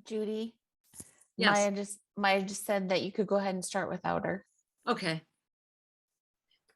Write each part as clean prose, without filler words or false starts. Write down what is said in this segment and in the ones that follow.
Judy, Yes. Maya just said that you could go ahead and start without her. Okay.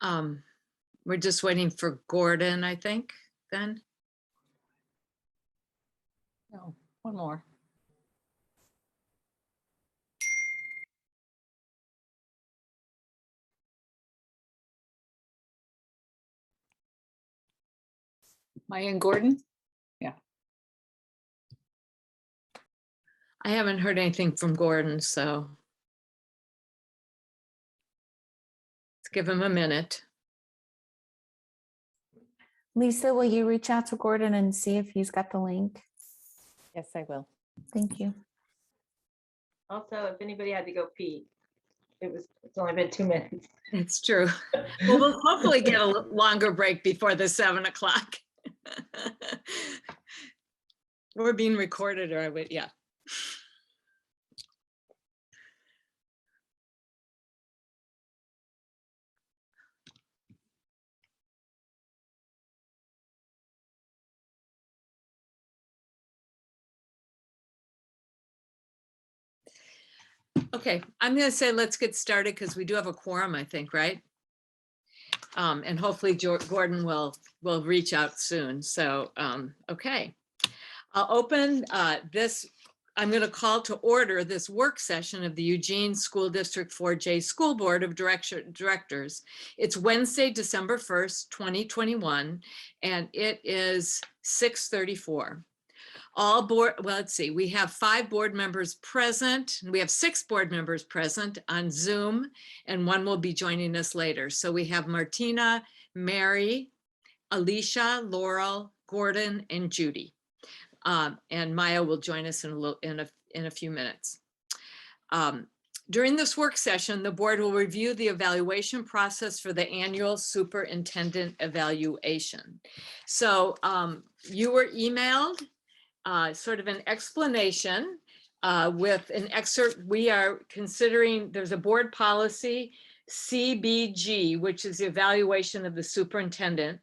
We're just waiting for Gordon, I think, then. No, one more. Maya and Gordon? I haven't heard anything from Gordon, so let's give him a minute. Lisa, will you reach out to Gordon and see if he's got the link? Yes, I will. Thank you. Also, if anybody had to go pee, it's only been 2 minutes. It's true. Well, we'll hopefully get a longer break before the 7 o'clock. We're being recorded, or I would, yeah. Okay, I'm going to say let's get started because we do have a quorum, I think, right? And hopefully Gordon will reach out soon. So, okay. I'll open this. I'm going to call to order this work session of the Eugene School District 4J School Board of Directors. It's Wednesday, December 1st, 2021, and it is 6:34. All board, well, let's see, we have 5 board members present. We have 6 board members present on Zoom, and 1 will be joining us later. So we have Martina, Mary, Alicia, Laurel, Gordon, and Judy. And Maya will join us in a few minutes. During this work session, the board will review the evaluation process for the annual superintendent evaluation. So you were emailed sort of an explanation with an excerpt. We are considering, there's a board policy, CBG, which is the evaluation of the superintendent.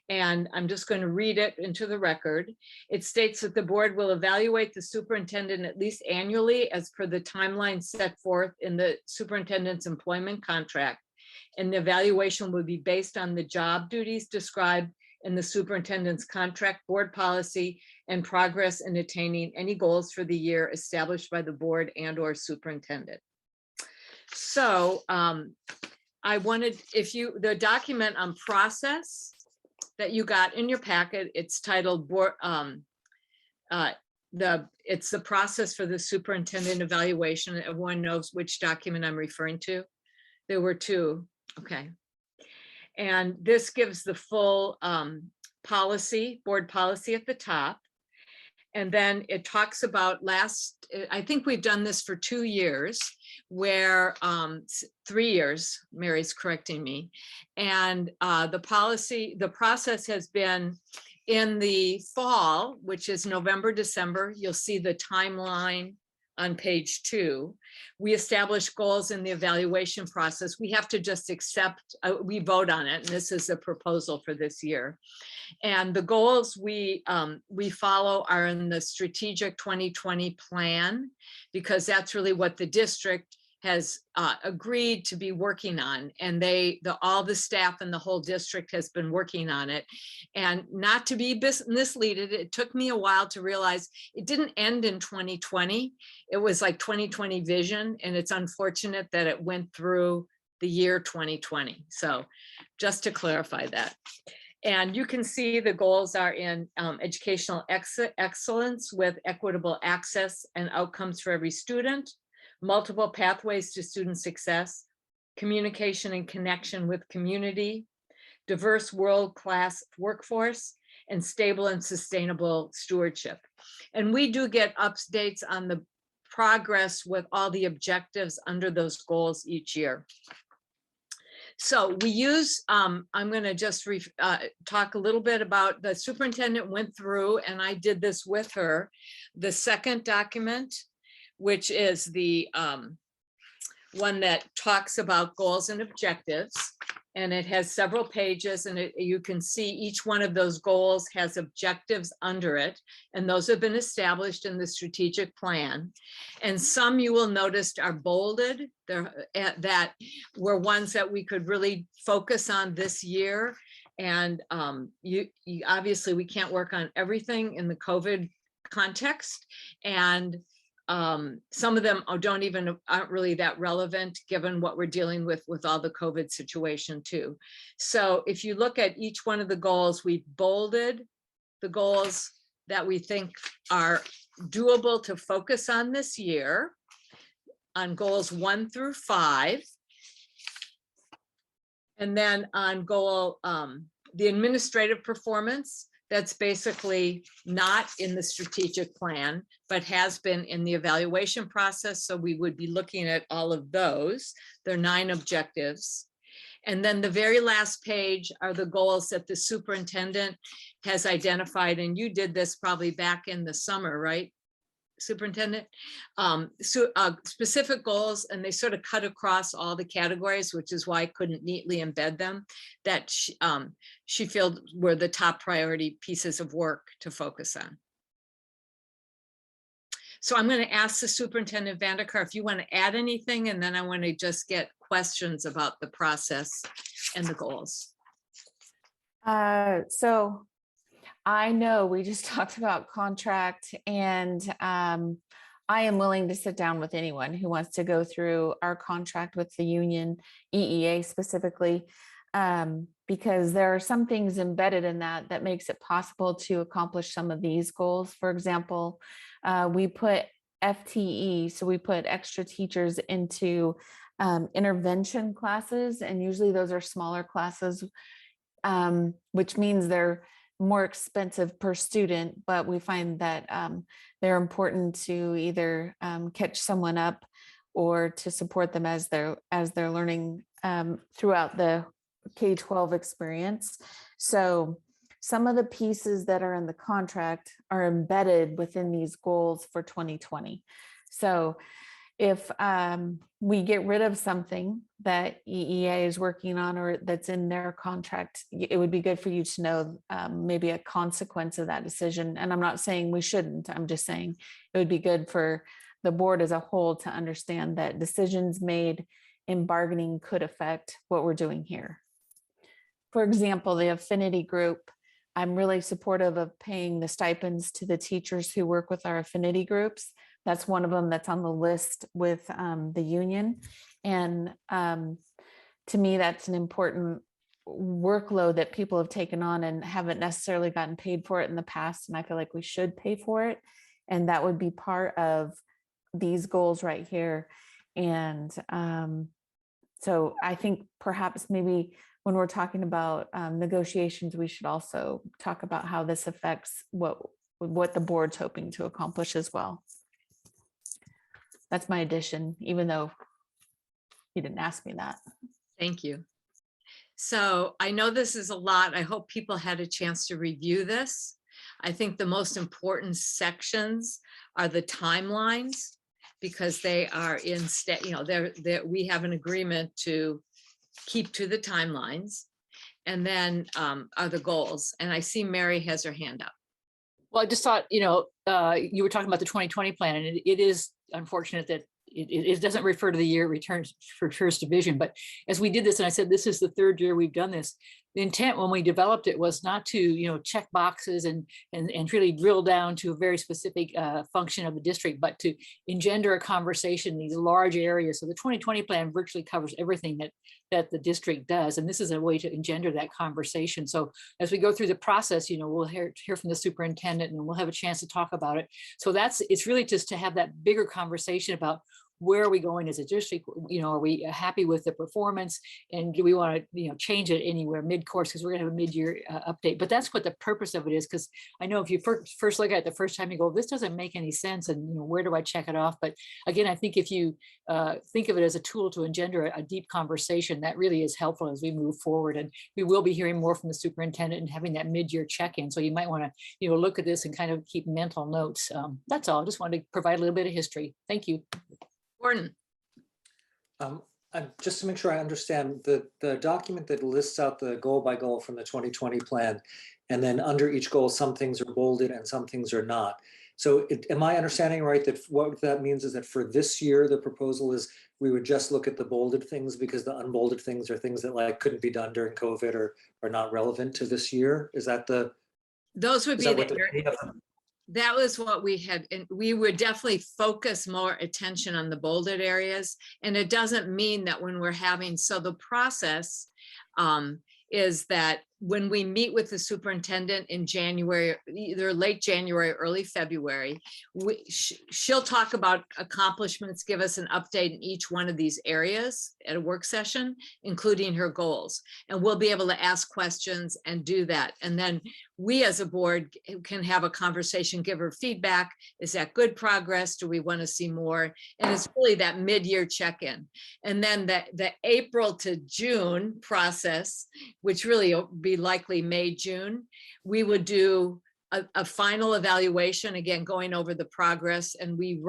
And I'm just going to read it into the record. It states that the board will evaluate the superintendent at least annually as per the timeline set forth in the superintendent's employment contract. And the evaluation will be based on the job duties described in the superintendent's contract, board policy, and progress in attaining any goals for the year established by the board and/or superintendent. So I wanted, the document on process that you got in your packet, it's titled it's the process for the superintendent evaluation. Everyone knows which document I'm referring to. There were 2. Okay. And this gives the full policy, board policy at the top. And then it talks about I think we've done this for 2 years, where 3 years, Mary's correcting me. And the process has been in the fall, which is November, December. You'll see the timeline on page 2. We establish goals in the evaluation process. We have to just accept, we vote on it, and this is a proposal for this year. And the goals we follow are in the strategic 2020 plan, because that's really what the district has agreed to be working on. And all the staff in the whole district has been working on it. And not to be misleaded, it took me a while to realize it didn't end in 2020. It was like 2020 vision. And it's unfortunate that it went through the year 2020. So just to clarify that. And you can see the goals are in educational excellence with equitable access and outcomes for every student, multiple pathways to student success, communication and connection with community, diverse world-class workforce, and stable and sustainable stewardship. And we do get updates on the progress with all the objectives under those goals each year. So we use, I'm going to just talk a little bit about, the superintendent went through, and I did this with her, the second document, which is the one that talks about goals and objectives. And it has several pages, and you can see each one of those goals has objectives under it. And those have been established in the strategic plan. And some you will notice are bolded. That were ones that we could really focus on this year. And you obviously we can't work on everything in the COVID context. And some of them aren't really that relevant given what we're dealing with all the COVID situation too. So if you look at each one of the goals, we've bolded the goals that we think are doable to focus on this year on goals 1 through 5. And then on goal, the administrative performance, that's basically not in the strategic plan, but has been in the evaluation process. So we would be looking at all of those. There are 9 objectives. And then the very last page are the goals that the superintendent has identified. And you did this probably back in the summer, right, Superintendent? Specific goals, and they sort of cut across all the categories, which is why I couldn't neatly embed them, that she felt were the top priority pieces of work to focus on. So I'm going to ask the Superintendent Vandekar if you want to add anything, and then I want to just get questions about the process and the goals. So I know we just talked about contract, and I am willing to sit down with anyone who wants to go through our contract with the union, EEA specifically, because there are some things embedded in that makes it possible to accomplish some of these goals. For example, we put FTE, so we put extra teachers into intervention classes, and usually those are smaller classes, which means they're more expensive per student, but we find that they're important to either catch someone up or to support them as they're learning throughout the K-12 experience. So some of the pieces that are in the contract are embedded within these goals for 2020. So if we get rid of something that EEA is working on or that's in their contract, it would be good for you to know maybe a consequence of that decision. And I'm not saying we shouldn't, I'm just saying it would be good for the board as a whole to understand that decisions made in bargaining could affect what we're doing here. For example, the affinity group, I'm really supportive of paying the stipends to the teachers who work with our affinity groups. That's one of them that's on the list with the union. And to me, that's an important workload that people have taken on and haven't necessarily gotten paid for it in the past. And I feel like we should pay for it. And that would be part of these goals right here. And so I think perhaps maybe when we're talking about negotiations, we should also talk about how this affects what the board's hoping to accomplish as well. That's my addition, even though you didn't ask me that. Thank you. So I know this is a lot. I hope people had a chance to review this. I think the most important sections are the timelines, because they are we have an agreement to keep to the timelines, and then are the goals. And I see Mary has her hand up. Well, I just thought, you were talking about the 2020 plan, and it is unfortunate that it doesn't refer to the year it returns for first division. But as we did this, and I said, this is the 3rd year we've done this, the intent when we developed it was not to, check boxes and really drill down to a very specific function of the district, but to engender a conversation in these large areas. So the 2020 plan virtually covers everything that the district does. And this is a way to engender that conversation. So as we go through the process, we'll hear from the superintendent and we'll have a chance to talk about it. So it's really just to have that bigger conversation about where are we going as a district? Are we happy with the performance? And do we want to, change it anywhere mid-course? Because we're going to have a mid-year update. But that's what the purpose of it is. Because I know if you first look at it the first time, you go, this doesn't make any sense. And where do I check it off? But again, I think if you think of it as a tool to engender a deep conversation, that really is helpful as we move forward. And we will be hearing more from the superintendent and having that mid-year check-in. So you might want to, look at this and kind of keep mental notes. That's all. I just wanted to provide a little bit of history. Thank you. Gordon. Just to make sure I understand, the document that lists out the goal by goal from the 2020 plan, and then under each goal, some things are bolded and some things are not. So am I understanding right that what that means is that for this year, the proposal is we would just look at the bolded things because the unbolded things are things that like couldn't be done during COVID or are not relevant to this year? Is that Those would is be that what the, that was what we had, and we would definitely focus more attention on the bolded areas. And it doesn't mean that when we're having, so the process is that when we meet with the superintendent in January, either late January, early February, she'll talk about accomplishments, give us an update in each one of these areas at a work session, including her goals. And we'll be able to ask questions and do that. And then we as a board can have a conversation, give her feedback. Is that good progress? Do we want to see more? And it's really that mid-year check-in. And then the April to June process, which really will be likely May, June, we would do a final evaluation, again, going over the progress, and we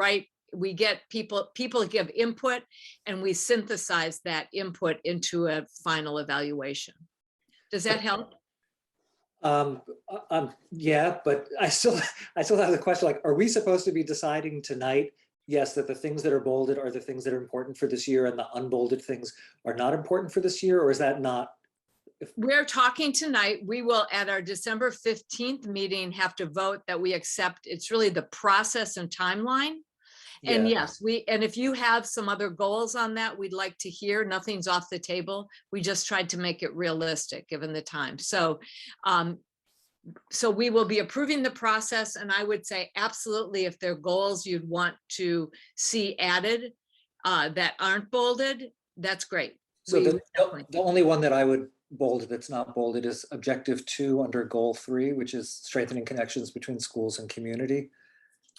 get people give input, and we synthesize that input into a final evaluation. Does that help? Yeah, but I still have the question, like, are we supposed to be deciding tonight, yes, that the things that are bolded are the things that are important for this year and the unbolded things are not important for this year, or is that not? We're talking tonight. We will, at our December 15th meeting, have to vote that we accept. It's really the process and timeline. And Yeah. yes, and if you have some other goals on that, we'd like to hear. Nothing's off the table. We just tried to make it realistic given the time. So, so we will be approving the process, and I would say absolutely, if there are goals you'd want to see added that aren't bolded, that's great. So the only one that I would bold that's not bolded is objective 2 under goal 3, which is strengthening connections between schools and community.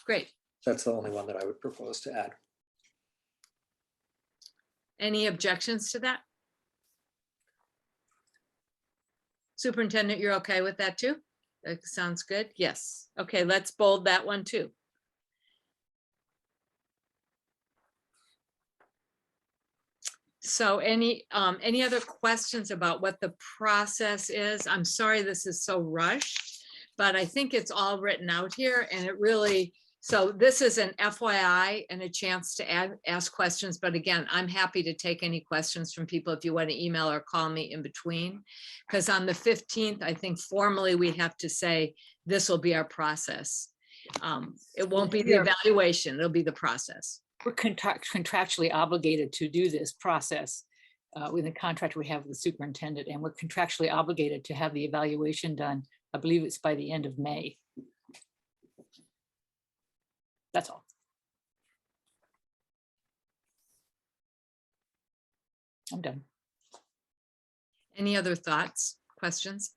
Great. That's the only one that I would propose to add. Any objections to that? Superintendent, you're okay with that too? That sounds good. Yes. Okay, let's bold that one too. So any other questions about what the process is? I'm sorry this is so rushed, but I think it's all written out here, and it really, so this is an FYI and a chance to ask questions. But again, I'm happy to take any questions from people if you want to email or call me in between, because on the 15th, I think formally we have to say this will be our process. It won't be the evaluation, it'll be the process. We're contractually obligated to do this process with the contract we have with the superintendent, and we're contractually obligated to have the evaluation done. I believe it's by the end of May. That's all. I'm done. Any other thoughts, questions?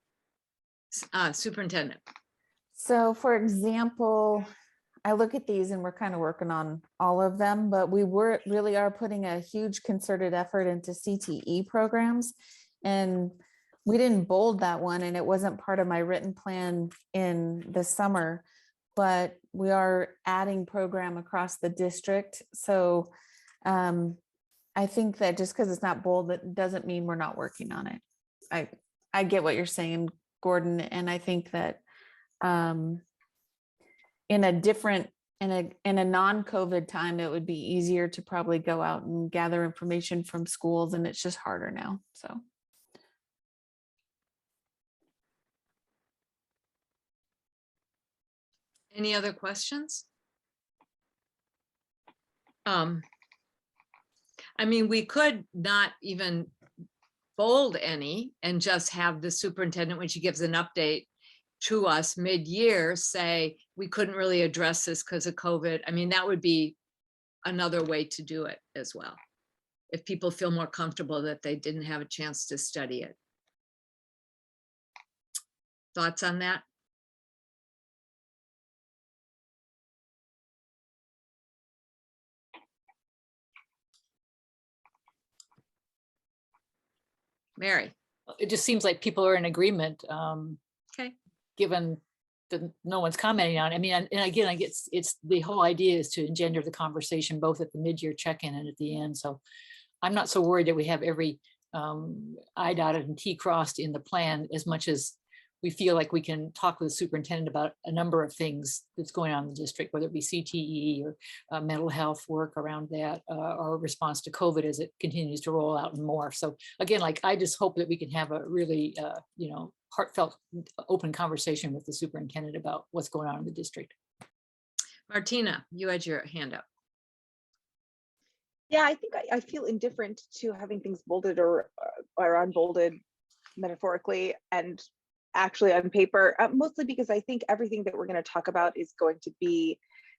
Superintendent. So for example, I look at these and we're kind of working on all of them, but we really are putting a huge concerted effort into CTE programs. And we didn't bold that one, and it wasn't part of my written plan in the summer, but we are adding program across the district. So I think that just because it's not bold, that doesn't mean we're not working on it. I get what you're saying, Gordon. And I think that in a non-COVID time, it would be easier to probably go out and gather information from schools, and it's just harder now. So. Any other questions? I mean, we could not even bold any and just have the superintendent, when she gives an update to us mid-year, say, we couldn't really address this because of COVID. I mean, that would be another way to do it as well, if people feel more comfortable that they didn't have a chance to study it. Thoughts on that? Mary. It just seems like people are in agreement. Okay. Given that no one's commenting on it. I mean, and again, I guess it's the whole idea is to engender the conversation both at the mid-year check-in and at the end. So I'm not so worried that we have every I dotted and T crossed in the plan, as much as we feel like we can talk with the superintendent about a number of things that's going on in the district, whether it be CTE or mental health work around that, or response to COVID as it continues to roll out and more. So again, like, I just hope that we can have a really, you know, heartfelt, open conversation with the superintendent about what's going on in the district. Martina, you had your hand up. Yeah, I think I feel indifferent to having things bolded or unbolded metaphorically and actually on paper, mostly because I think everything that we're going to talk about is going to be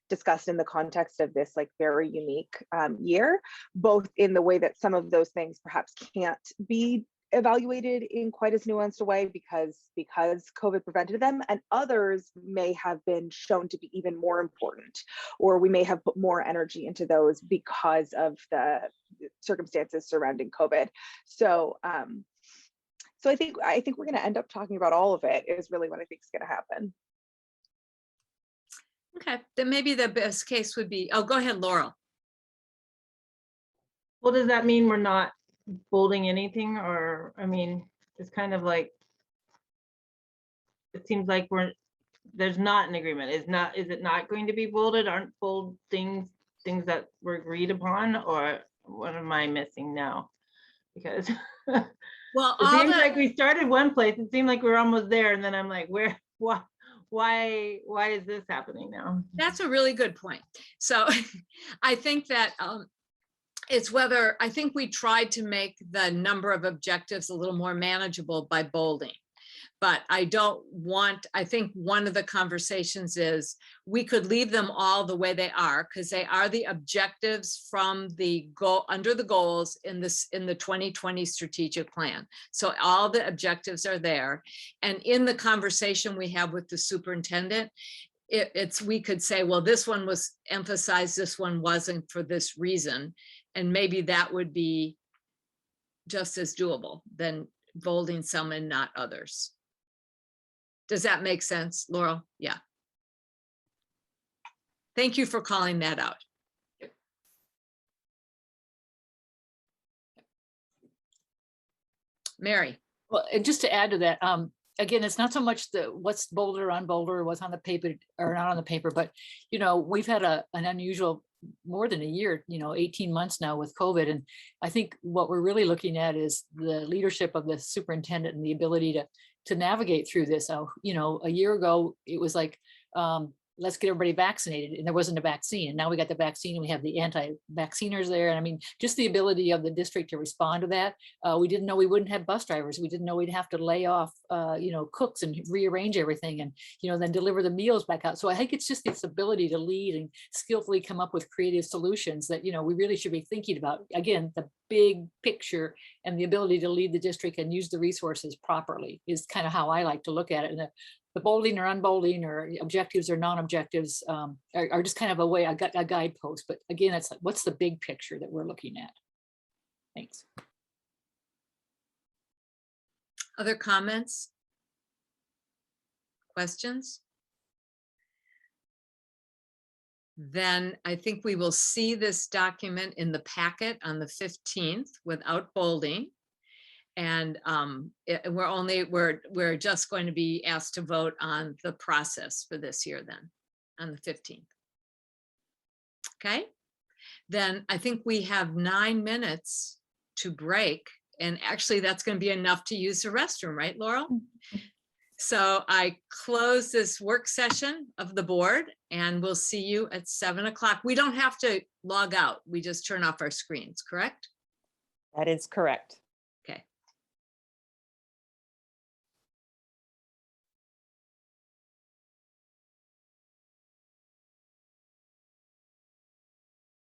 discussed in the context of this like very unique year, both in the way that some of those things perhaps can't be evaluated in quite as nuanced a way because COVID prevented them, and others may have been shown to be even more important, or we may have put more energy into those because of the circumstances surrounding COVID. So so I think we're going to end up talking about all of it is really what I think is going to happen. Okay, then maybe the best case would be, oh, go ahead, Laurel. Well, does that mean we're not bolding anything? Or, I mean, it's kind of like, it seems like there's not an agreement. Is it not going to be bolded? Aren't bold things that were agreed upon? Or what am I missing now? Because Well, it all seems the, like we started one place. It seemed like we were almost there. And then I'm like, why is this happening now? that's a really good point. So I think that it's whether, I think we tried to make the number of objectives a little more manageable by bolding. But I don't want, I think one of the conversations is we could leave them all the way they are, because they are the objectives from the goal under the goals in the 2020 strategic plan. So all the objectives are there. And in the conversation we have with the superintendent, we could say, well, this one was emphasized, this one wasn't for this reason. And maybe that would be just as doable than bolding some and not others. Does that make sense, Laurel? Yeah. Thank you for calling that out. Mary. Well, and just to add to that, again, it's not so much what's bolder, unbolder, what's on the paper or not on the paper, but, you know, we've had an unusual more than a year, 18 months now with COVID. And I think what we're really looking at is the leadership of the superintendent and the ability to navigate through this. A year ago, it was like, let's get everybody vaccinated, and there wasn't a vaccine. And now we got the vaccine and we have the anti-vacciners there. And I mean, just the ability of the district to respond to that. We didn't know we wouldn't have bus drivers. We didn't know we'd have to lay off, cooks and rearrange everything and, then deliver the meals back out. So I think it's just this ability to lead and skillfully come up with creative solutions that, we really should be thinking about. Again, the big picture and the ability to lead the district and use the resources properly is kind of how I like to look at it. And the bolding or unbolding or objectives or non-objectives are just kind of a guidepost. But again, it's like, what's the big picture that we're looking at? Thanks. Other comments? Questions? Then I think we will see this document in the packet on the 15th without bolding. And we're just going to be asked to vote on the process for this year then on the 15th. Okay, then I think we have 9 minutes to break, and actually that's going to be enough to use the restroom, right, Laurel? So I close this work session of the board, and we'll see you at 7 o'clock. We don't have to log out. We just turn off our screens, correct? That is correct.